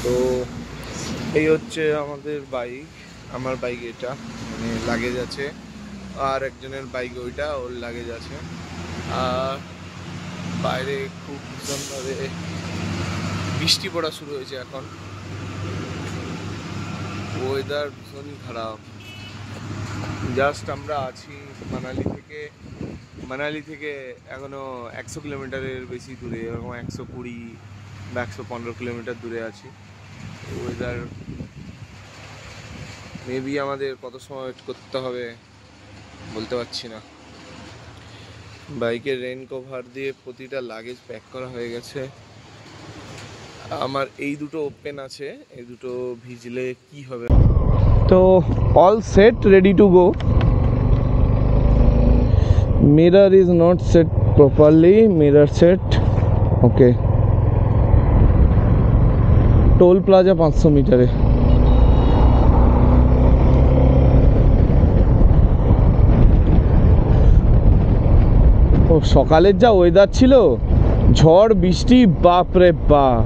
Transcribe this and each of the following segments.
তো এই হচ্ছে আমাদের বাইক, আমার বাইক এটা, মানে লাগেজ আছে, আর একজনের বাইক ওইটা, ওর লাগেজ আছে। আর বাইরে খুব ভীষণভাবে বৃষ্টি পড়া শুরু হয়েছে এখন, ওয়েদার ভীষণই খারাপ। জাস্ট আমরা আছি মানালি থেকে এখনো 100 কিলোমিটারের বেশি দূরে, এরকম 120 বা 115 কিলোমিটার দূরে আছি। ওয়েদার মেবি আমাদের কত সময় ওয়েট করতে হবে বলতে পারছি না। বাইকের রেন কভার দিয়ে প্রতিটা লাগেজ প্যাক করা হয়ে গেছে। আমার এই দুটো ওপেন আছে, এই দুটো ভিজলে কি হবে। তো all set, ready to go. Mirror is not set properly, mirror set okay. Toll plaza 500 মিটারে। ও সকালের যা ওয়েদার ছিল, ঝড় বৃষ্টি, বাপরে বাপ।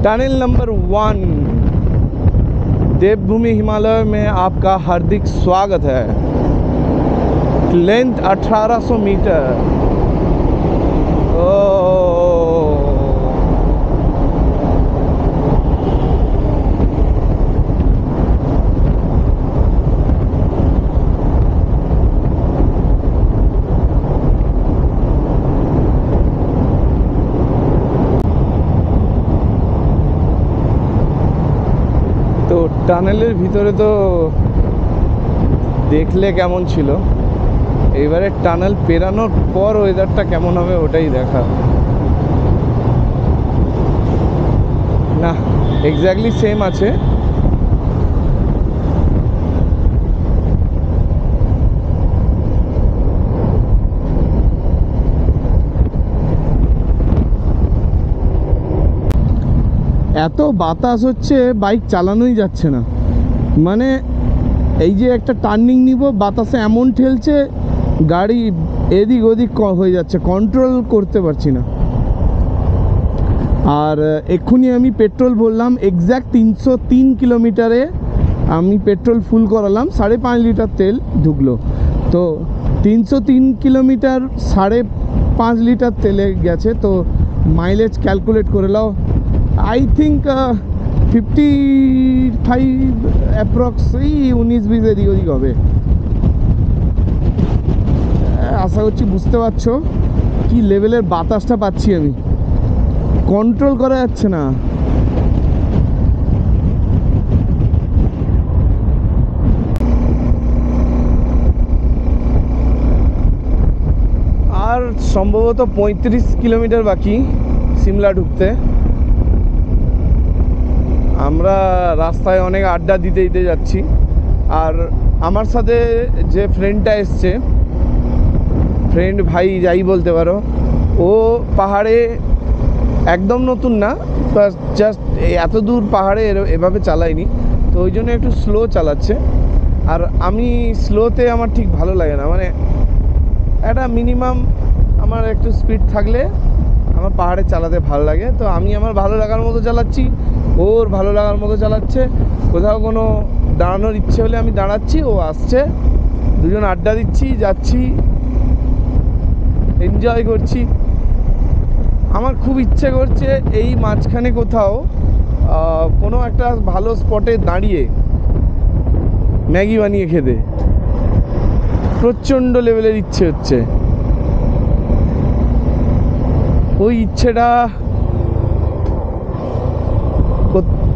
टनल नंबर 1 देवभूमि हिमालय में आपका हार्दिक स्वागत है। Length 1800 metre. তো টানেলের ভিতরে তো দেখলে কেমন ছিল, এবারে টানেল পেরানোর পর ওয়েদারটা কেমন হবে ওটাই দেখা। না, এক্স্যাক্টলি সেম আছে। এত বাতাস হচ্ছে, বাইক চালানোই যাচ্ছে না। মানে এই যে একটা টার্নিং নিব, বাতাসে এমন ঠেলছে, গাড়ি এদিক ওদিক হয়ে যাচ্ছে, কন্ট্রোল করতে পারছি না। আর এক্ষুনি আমি পেট্রোল ভরলাম, এক্স্যাক্ট 303 কিলোমিটারে আমি পেট্রোল ফুল করালাম, 5.5 লিটার তেল ঢুকলো। তো 303 কিলোমিটার 5.5 লিটার তেলে গেছে। তো মাইলেজ ক্যালকুলেট করে নাও, আই থিঙ্ক 55 অ্যাপ্রক্স, এই 19-20 এদিক ওদিক হবে। আশা করছি বুঝতে পারছো কি লেভেলের বাতাসটা পাচ্ছি আমি, কন্ট্রোল করা যাচ্ছে না। আর সম্ভবত 35 কিলোমিটার বাকি সিমলা ঢুকতে। আমরা রাস্তায় অনেক আড্ডা দিতে দিতে যাচ্ছি। আর আমার সাথে যে ফ্রেন্ডটা এসছে, ফ্রেন্ড ভাই যাই বলতে পারো, ও পাহাড়ে একদম নতুন না, জাস্ট এত দূর পাহাড়ে এভাবে চালায়নি, তো ওই জন্য একটু স্লো চালাচ্ছে। আর আমি স্লোতে আমার ঠিক ভালো লাগে না, মানে একটা মিনিমাম আমার একটু স্পিড থাকলে আমার পাহাড়ে চালাতে ভালো লাগে। তো আমি আমার ভালো লাগার মতো চালাচ্ছি, ওর ভালো লাগার মতো চালাচ্ছে। কোথাও কোনো দাঁড়ানোর ইচ্ছে হলে আমি দাঁড়াচ্ছি, ও আসছে, দুজন আড্ডা দিচ্ছি, যাচ্ছি, এনজয় করছি। আমার খুব ইচ্ছে করছে এই মাঝখানে কোথাও কোনো একটা ভালো স্পটে দাঁড়িয়ে ম্যাগি বানিয়ে খেতে, প্রচণ্ড লেভেলের ইচ্ছে হচ্ছে। ওই ইচ্ছেটা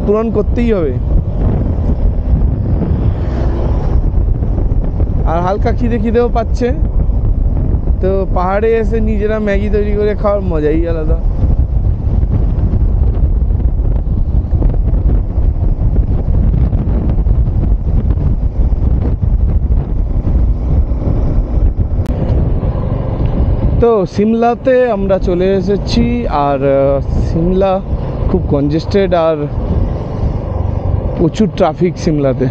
পূরণ করতেই হবে। আর হালকা খিদেও পাচ্ছে, তো পাহাড়ে এসে নিজেরা ম্যাগি তৈরি করে খাওয়ার মজাই আলাদা। তো সিমলাতে আমরা চলে এসেছি। আর সিমলা খুব কনজেস্টেড, আর প্রচুর ট্রাফিক সিমলাতে।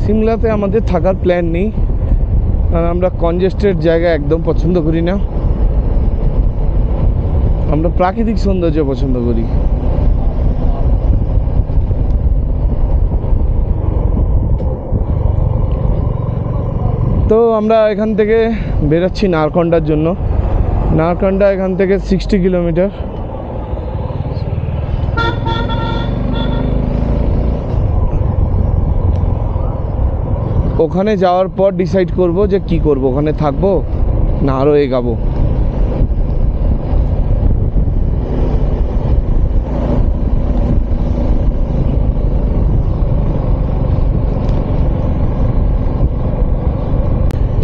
সিমলাতে আমাদের থাকার প্ল্যান নেই, কারণ আমরা কনজেস্টেড জায়গা একদম পছন্দ করি না, আমরা প্রাকৃতিক সৌন্দর্য পছন্দ করি। তো আমরা এখান থেকে বেরোচ্ছি নারকন্ডার জন্য। নারকন্ডা এখান থেকে 60 কিলোমিটার। ওখানে যাওয়ার পর ডিসাইড করব যে কি করব, ওখানে থাকবো না আরও এগাবো।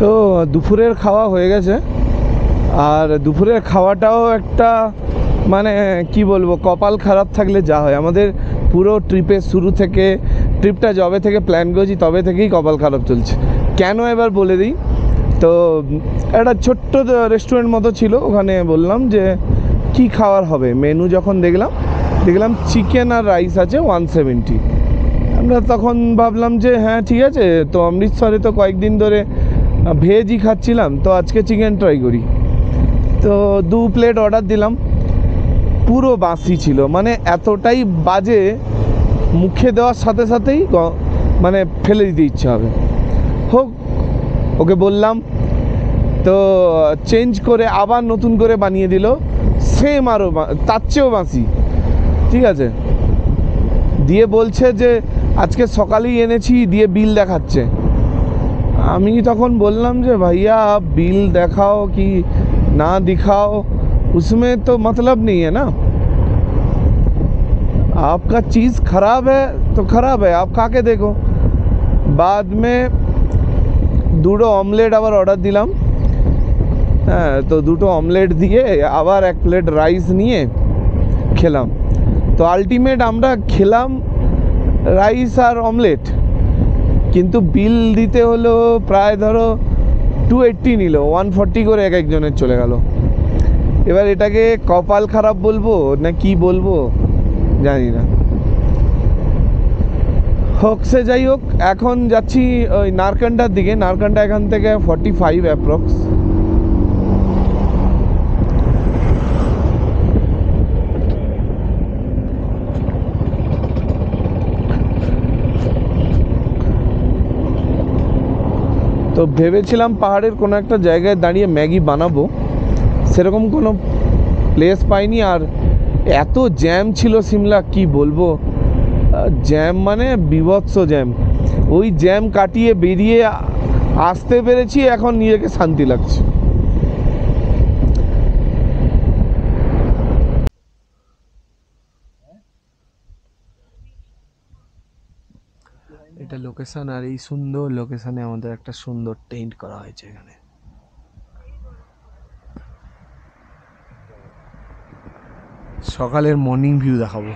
তো দুপুরের খাওয়া হয়ে গেছে, আর দুপুরের খাওয়াটাও একটা মানে কি বলবো, কপাল খারাপ থাকলে যা হয়। আমাদের পুরো ট্রিপের শুরু থেকে, ট্রিপটা যবে থেকে প্ল্যান করেছি তবে থেকেই কপাল খারাপ চলছে। কেন এবার বলে দিই। তো একটা ছোট্ট রেস্টুরেন্ট মতো ছিল, ওখানে বললাম যে কি খাওয়ার হবে। মেনু যখন দেখলাম চিকেন আর রাইস আছে 170। আমরা তখন ভাবলাম যে হ্যাঁ ঠিক আছে, তো অমৃতসরে তো কয়েকদিন ধরে ভেজই খাচ্ছিলাম, তো আজকে চিকেন ট্রাই করি। তো 2 প্লেট অর্ডার দিলাম, পুরো বাসি ছিল, মানে এতটাই বাজে, মুখে দেওয়ার সাথে সাথেই মানে ফেলে দিতে ইচ্ছা হবে। হোক, ওকে বললাম, তো চেঞ্জ করে আবার নতুন করে বানিয়ে দিল, সেম আরও তার চেয়েও বাসি। ঠিক আছে, দিয়ে বলছে যে আজকে সকালেই এনেছি, দিয়ে বিল দেখাচ্ছে। আমি তখন বললাম যে ভাইয়া बिल दिखाओ कि ना दिखाओ उसमें तो मतलब नहीं है ना, आपका चीज़ ख़राब है तो ख़राब है, आप खा के देखो। बाद में 2টো অমলেট আবার অর্ডার দিলাম। হ্যাঁ, তো 2টো অমলেট দিয়ে আবার 1 প্লেট রাইস নিয়ে খেলাম। তো আলটিমেট আমরা খেলাম রাইস আর অমলেট, কিন্তু বিল দিতে হলো প্রায় ধরো 280 নিল, 140 করে এক একজনের চলে গেল। এবার এটাকে কপাল খারাপ বলবো না কি বলবো জানি না। হোক, সে যাই হোক, এখন যাচ্ছি ওই নারকন্ডার দিকে। নারকন্ডা এখান থেকে 45 অ্যাপ্রক্স। তো ভেবেছিলাম পাহাড়ের কোনো একটা জায়গায় দাঁড়িয়ে ম্যাগি বানাবো, সেরকম কোনো প্লেস পাইনি। আর এত জ্যাম ছিল সিমলা, কি বলবো, জ্যাম মানে বীভৎস জ্যাম। ওই জ্যাম কাটিয়ে বেরিয়ে আসতে পেরেছি, এখন নিজেকে শান্তি লাগছে। এটা লোকেশন, আর এই সুন্দর লোকেশনে আমাদের একটা সুন্দর টেন্ট করা হয়েছে। এখানে সকালের মর্নিং ভিউ দেখাবো।